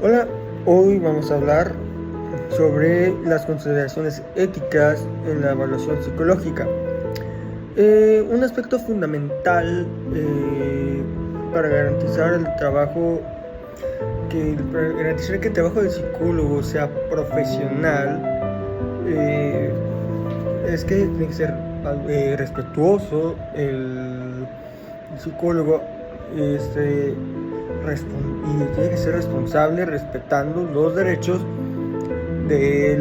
Hola, hoy vamos a hablar sobre las consideraciones éticas en la evaluación psicológica. Un aspecto fundamental para garantizar que el trabajo del psicólogo sea profesional es que tiene que ser respetuoso el psicólogo y tiene que ser responsable respetando los derechos de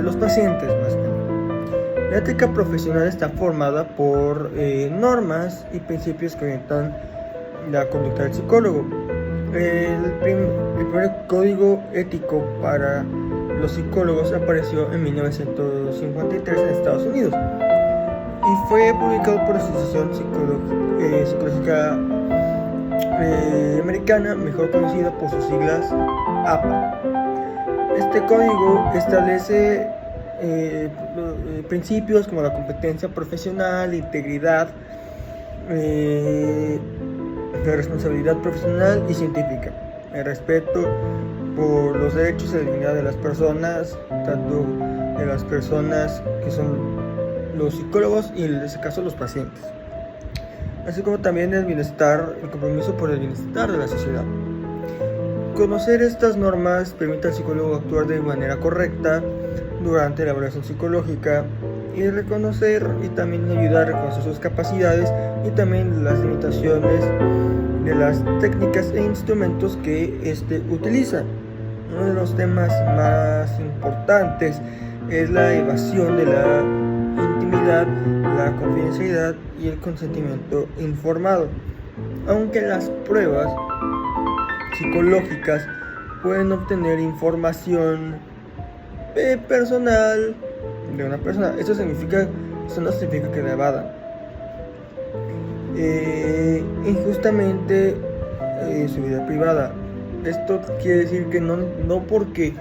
los pacientes más que nada. La ética profesional está formada por normas y principios que orientan la conducta del psicólogo. El primer código ético para los psicólogos apareció en 1953 en Estados Unidos y fue publicado por la Asociación Psicológica Americana, mejor conocida por sus siglas APA. Este código establece principios como la competencia profesional, integridad, la responsabilidad profesional y científica, el respeto por los derechos y la dignidad de las personas, tanto de las personas que son los psicólogos y en este caso los pacientes, así como también el compromiso por el bienestar de la sociedad. Conocer estas normas permite al psicólogo actuar de manera correcta durante la evaluación psicológica y reconocer y también ayudar a reconocer sus capacidades y también las limitaciones de las técnicas e instrumentos que utiliza. Uno de los temas más importantes es la evasión de la intimidad, la confidencialidad y el consentimiento informado. Aunque las pruebas psicológicas pueden obtener información personal de una persona, eso no significa que la evadan injustamente su vida privada. Esto quiere decir que no porque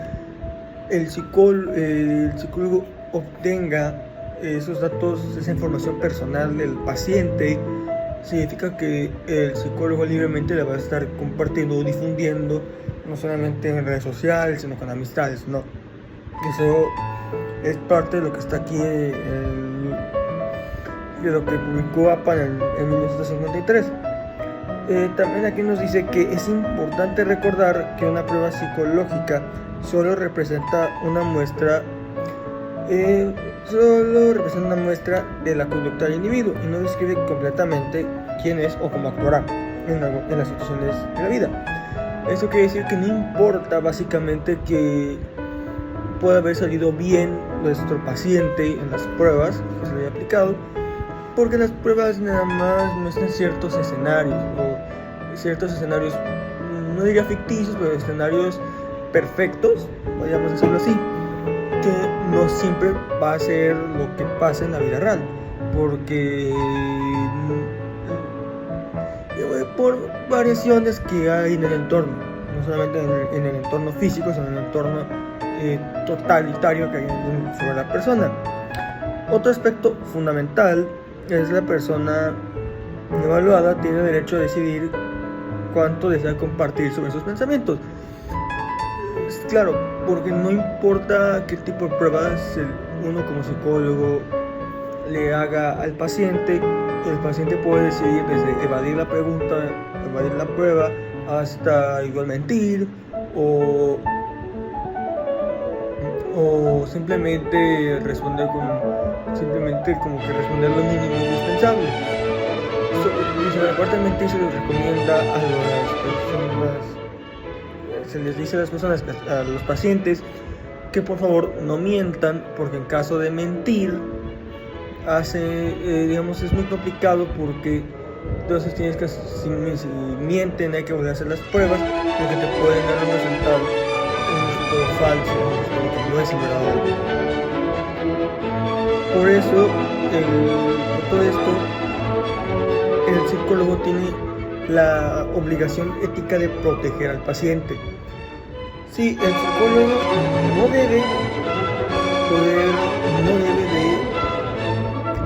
el psicólogo obtenga esos datos, esa información personal del paciente, significa que el psicólogo libremente la va a estar compartiendo o difundiendo, no solamente en redes sociales, sino con amistades. No, eso es parte de lo que está aquí de lo que publicó APA en 1953. También aquí nos dice que es importante recordar que una prueba psicológica solo representa una muestra de la conducta del individuo y no describe completamente quién es o cómo actuará en las situaciones de la vida. Eso quiere decir que no importa básicamente que pueda haber salido bien nuestro paciente en las pruebas que se le haya aplicado, porque las pruebas nada más muestran ciertos escenarios, no diría ficticios, pero escenarios perfectos, podríamos decirlo así, que no siempre va a ser lo que pasa en la vida real, porque por variaciones que hay en el entorno, no solamente en el entorno físico, sino en el entorno totalitario que hay sobre la persona. Otro aspecto fundamental es la persona evaluada tiene derecho a decidir cuánto desea compartir sobre sus pensamientos. Claro, porque no importa qué tipo de pruebas uno como psicólogo le haga al paciente, el paciente puede decidir desde evadir la pregunta, evadir la prueba, hasta igual mentir o simplemente responder como que responder lo mínimo indispensable. Y la parte de mentir se les recomienda a las personas, se les dice a las personas, a los pacientes, que por favor no mientan, porque en caso de mentir es muy complicado, porque entonces tienes que, si mienten, hay que volver a hacer las pruebas, porque te pueden dar un resultado falso, que no es verdadero. Por eso, por todo esto, el psicólogo tiene la obligación ética de proteger al paciente. Sí, el psicólogo no debe de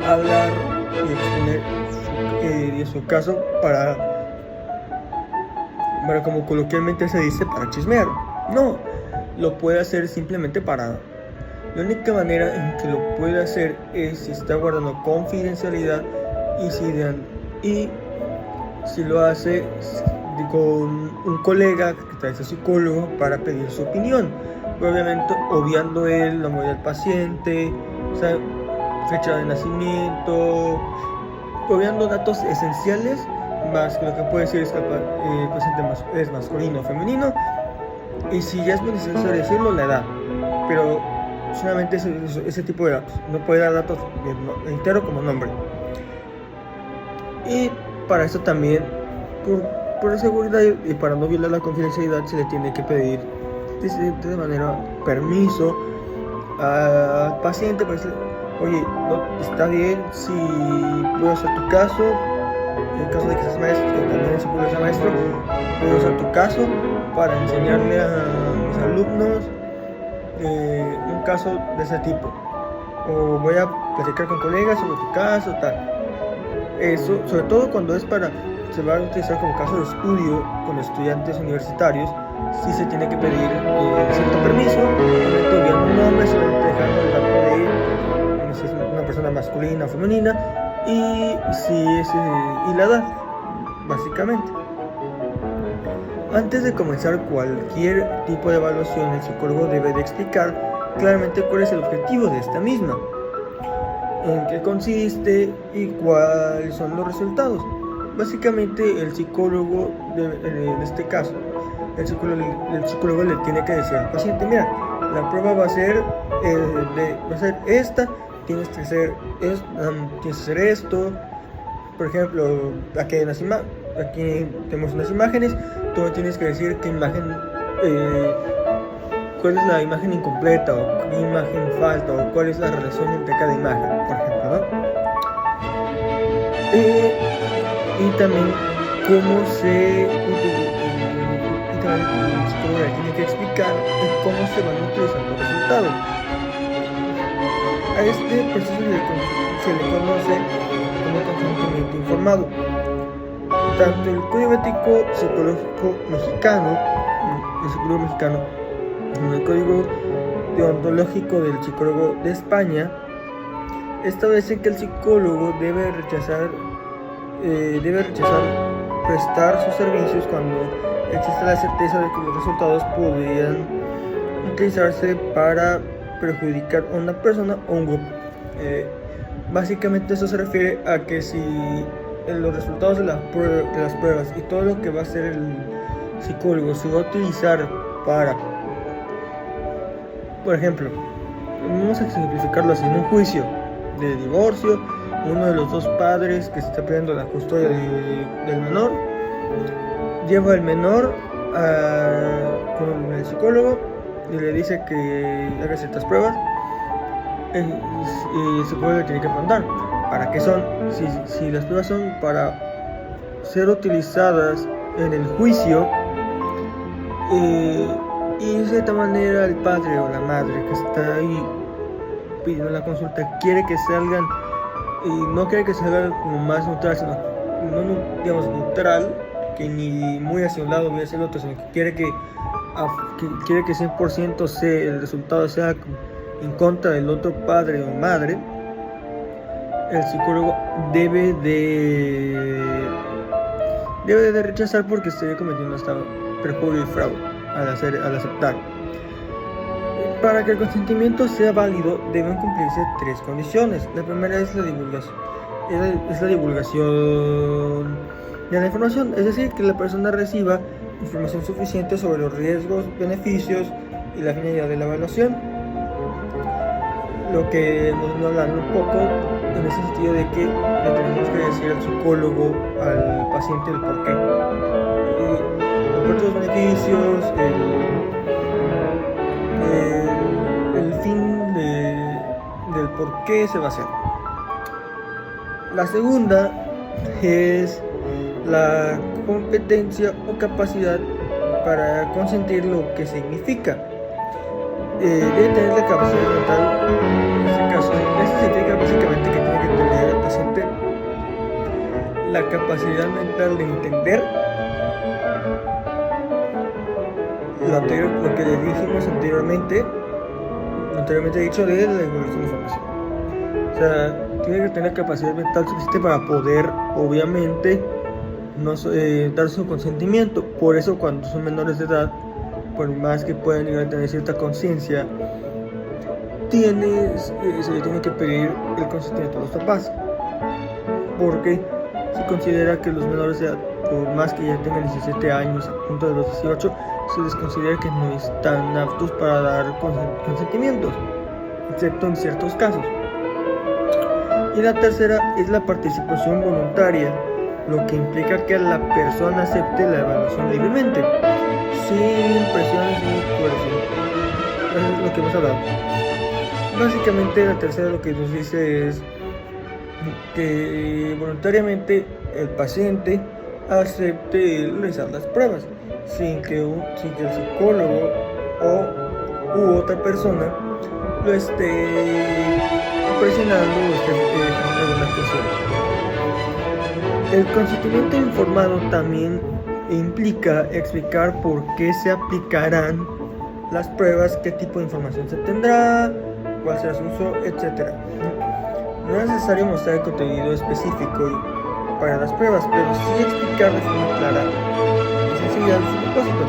hablar y exponer su caso para, como coloquialmente se dice, para chismear. No, lo puede hacer simplemente para... La única manera en que lo puede hacer es si está guardando confidencialidad y si lo hace con un colega que trae a psicólogo para pedir su opinión. Obviamente obviando él la movilidad del paciente, o sea, fecha de nacimiento, obviando datos esenciales, más que lo que puede decir es que el paciente es masculino o femenino, y si ya es muy necesario decirlo, la edad, pero solamente ese tipo de datos. No puede dar datos entero como nombre. Y para eso también, por seguridad y para no violar la confidencialidad, se le tiene que pedir de manera permiso al paciente para decir: oye, no, está bien si puedo hacer tu caso, en caso de que seas maestro, que también es psicólogo sea maestro, puedo usar tu caso para enseñarle a mis alumnos un caso de ese tipo, o voy a platicar con colegas sobre tu caso, tal. Eso, sobre todo cuando se va a utilizar como caso de estudio con estudiantes universitarios, sí se tiene que pedir cierto permiso, obviando un nombre, solamente dejando el dato de si es una persona masculina o femenina y la edad, básicamente. Antes de comenzar cualquier tipo de evaluación, el psicólogo debe de explicar claramente cuál es el objetivo de esta misma, en qué consiste y cuáles son los resultados. Básicamente el psicólogo, en este caso, el psicólogo le tiene que decir al paciente: mira, la prueba va a ser esta, tienes que hacer esto. Por ejemplo, aquí tenemos unas imágenes, tú me tienes que decir qué imagen, cuál es la imagen incompleta, o qué imagen falta, o cuál es la relación entre cada imagen, por ejemplo, ¿no? Y también cómo y también el psicólogo tiene que explicar cómo se van a utilizar los resultados. A este proceso se le conoce como consentimiento informado. Tanto el Código Ético Psicológico Mexicano, como el Código Deontológico del Psicólogo de España, establece que el psicólogo debe rechazar prestar sus servicios cuando existe la certeza de que los resultados podrían utilizarse para perjudicar a una persona o un grupo. Básicamente esto se refiere a que si los resultados de las pruebas y todo lo que va a hacer el psicólogo se va a utilizar para, por ejemplo, vamos a simplificarlo así, en un juicio de divorcio, uno de los dos padres que se está pidiendo la custodia del menor lleva al menor con el psicólogo y le dice que haga ciertas pruebas, y el psicólogo le tiene que preguntar para qué son. Si las pruebas son para ser utilizadas en el juicio, y de cierta manera el padre o la madre que está ahí pidiendo la consulta quiere que salgan, y no quiere que salga como más neutral, sino no digamos neutral, que ni muy hacia un lado ni hacia el otro, sino que quiere que 100% el resultado sea en contra del otro padre o madre. El psicólogo debe de rechazar, porque estaría cometiendo hasta perjurio y fraude al aceptar. Para que el consentimiento sea válido deben cumplirse 3 condiciones. La primera es la divulgación de la información, es decir, que la persona reciba información suficiente sobre los riesgos, beneficios y la finalidad de la evaluación. Lo que nos hablan un poco en ese sentido de que le tenemos que decir al psicólogo, al paciente, el porqué, los beneficios, el fin del por qué se va a hacer. La segunda es la competencia o capacidad para consentir lo que significa. Debe tener la capacidad mental, en este caso, esto significa básicamente que tiene que tener el paciente la capacidad mental de entender lo que dijimos anteriormente dicho de la evolución de información. O sea, tiene que tener capacidad mental suficiente para poder, obviamente, no dar su consentimiento. Por eso, cuando son menores de edad, por más que puedan llegar a tener cierta conciencia, se le tiene que pedir el consentimiento a los papás, porque se considera que los menores de edad, por más que ya tengan 17 años a punto de los 18, se les considera que no están aptos para dar consentimientos, excepto en ciertos casos. Y la tercera es la participación voluntaria, lo que implica que la persona acepte la evaluación libremente, sin presiones ni coerción. Eso es lo que hemos hablado. Básicamente la tercera lo que nos dice es que voluntariamente el paciente acepte realizar las pruebas sin que el psicólogo u otra persona lo esté presionando o esté ejerciendo alguna presión. El consentimiento informado también implica explicar por qué se aplicarán las pruebas, qué tipo de información se tendrá, cuál será su uso, etc. No es necesario mostrar el contenido específico para las pruebas, pero sí explicar de forma clara y sencilla su propósito.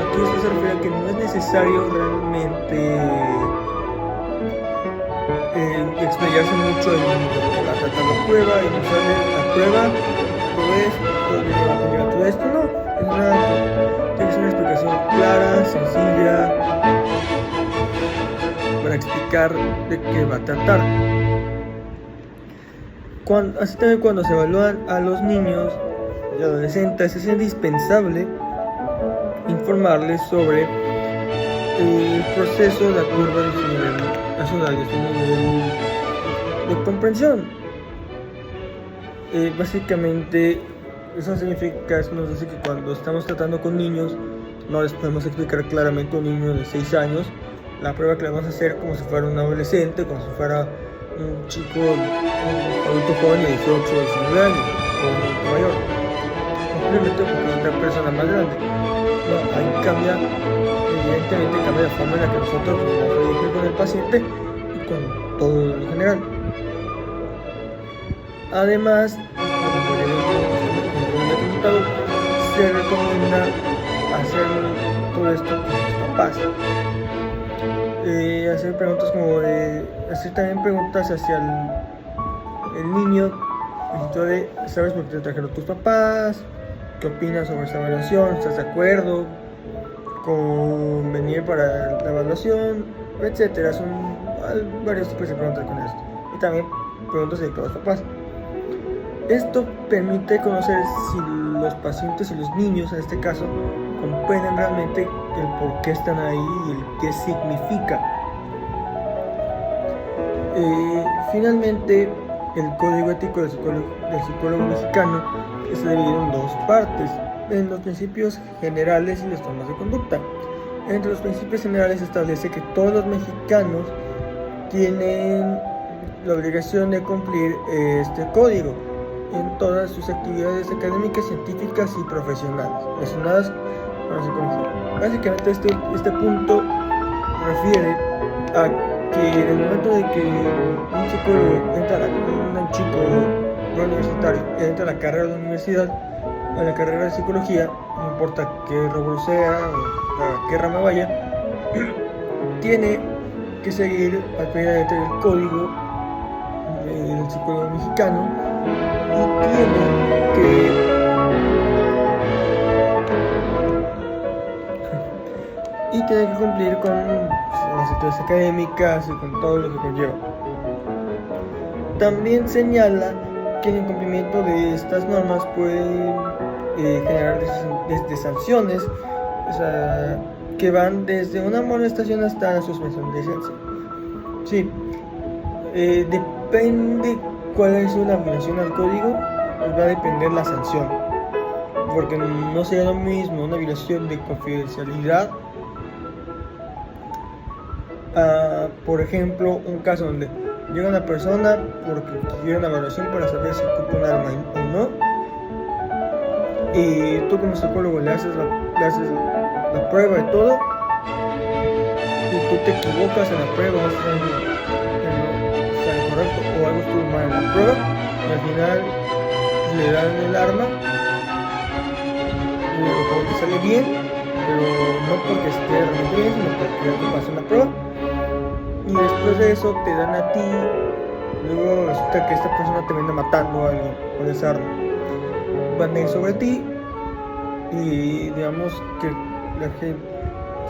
Aquí esto se refiere a que no es necesario realmente explayarse mucho en lo que va a tratar la prueba y mostrarle la prueba, todo esto, no. Tiene que ser una explicación clara, sencilla, para explicar de qué va a tratar. Así también cuando se evalúan a los niños y adolescentes es indispensable informarles sobre el proceso de acuerdo a su nivel de comprensión. Básicamente eso nos dice que cuando estamos tratando con niños no les podemos explicar claramente a un niño de 6 años la prueba que le vamos a hacer como si fuera un adolescente, como si fuera un chico, un adulto joven de 18 o 19 años, o un adulto mayor, simplemente porque otra persona más grande. No, ahí evidentemente cambia la forma en la que nosotros nos vamos a dirigir con el paciente y con todo en general. Además, se recomienda hacer todo esto con los papás. Hacer preguntas como hacer también preguntas hacia el niño, ¿sabes por qué te trajeron tus papás? ¿Qué opinas sobre esta evaluación? ¿Estás de acuerdo con venir para la evaluación? Etcétera. Son varios tipos de preguntas con esto. Y también preguntas de todos los papás. Esto permite conocer si los pacientes y los niños, en este caso, comprenden realmente el por qué están ahí y el qué significa. Finalmente, el código ético del psicólogo mexicano está dividido en dos partes, en los principios generales y las formas de conducta. Entre los principios generales se establece que todos los mexicanos tienen la obligación de cumplir este código en todas sus actividades académicas, científicas y profesionales relacionadas con la psicología. Básicamente este punto refiere a que en el momento de que un psicólogo un chico no universitario entra a la carrera de la universidad, a la carrera de psicología, no importa qué rubro sea o a qué rama vaya, tiene que seguir al pie de la letra del código del psicólogo mexicano y tiene que cumplir con las actividades académicas y con todo lo que conlleva. También señala que el incumplimiento de estas normas puede generar desde sanciones, o sea, que van desde una amonestación hasta la suspensión de licencia. Sí, depende cuál es la violación al código, pues va a depender la sanción, porque no sería lo mismo una violación de confidencialidad por ejemplo, un caso donde llega una persona porque quiere una evaluación para saber si ocupa un arma o no, y tú como psicólogo le haces la prueba y todo, y tú te equivocas en la prueba, o sea, está incorrecto o algo estuvo mal en la prueba, y al final le dan el arma, y como que sale bien, pero no porque esté realmente bien, sino porque algo pasó en la prueba, y después de eso te dan a ti, luego resulta que esta persona te viene matando a alguien con esa arma, van a ir sobre ti, y digamos que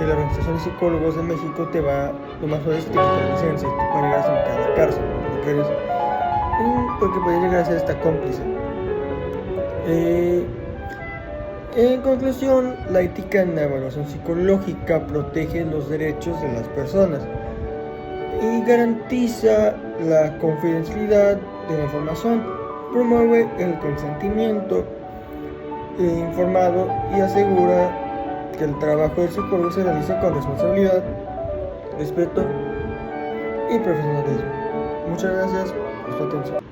la Organización de Psicólogos de México te va, lo más probable es que te quite la licencia y te puede llegar a meter a la cárcel porque puedes llegar a ser esta cómplice. En conclusión, la ética en la evaluación psicológica protege los derechos de las personas y garantiza la confidencialidad de la información, promueve el consentimiento informado y asegura que el trabajo del psicólogo se realiza con responsabilidad, respeto y profesionalismo. Muchas gracias por su atención.